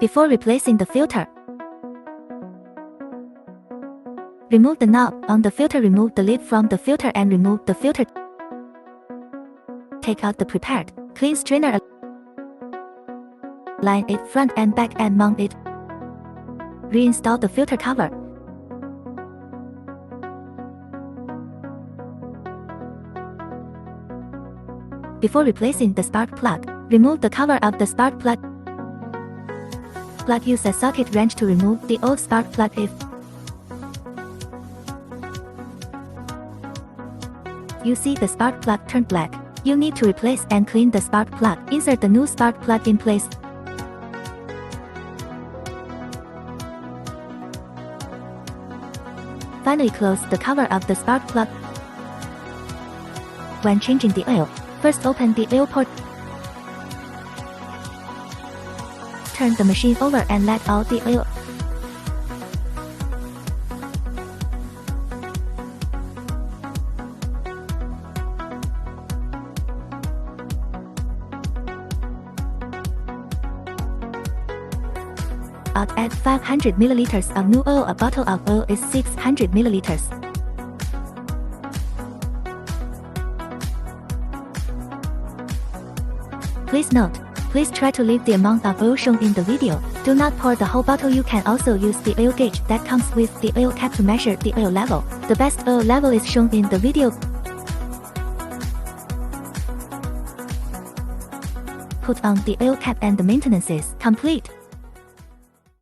Before replacing the filter, remove the knob on the filter, remove the lid from the filter and remove the filter. Take out the prepared, clean strainer. Align it front and back and mount it. Reinstall the filter cover. Before replacing the spark plug, remove the cover of the spark plug. Use a socket wrench to remove the old spark plug. If you see the spark plug turn black, you need to replace and clean the spark plug. Insert the new spark plug in place. Finally, close the cover of the spark plug. When changing the oil, first open the oil port. Turn the machine over and let out the oil. Add 500 milliliters of new oil. A bottle of oil is 600 milliliters. Please note, please try to leave the amount of oil shown in the video. Do not pour the whole bottle. You can also use the oil gauge that comes with the oil cap to measure the oil level. The best oil level is shown in the video. Put on the oil cap and the maintenance is complete.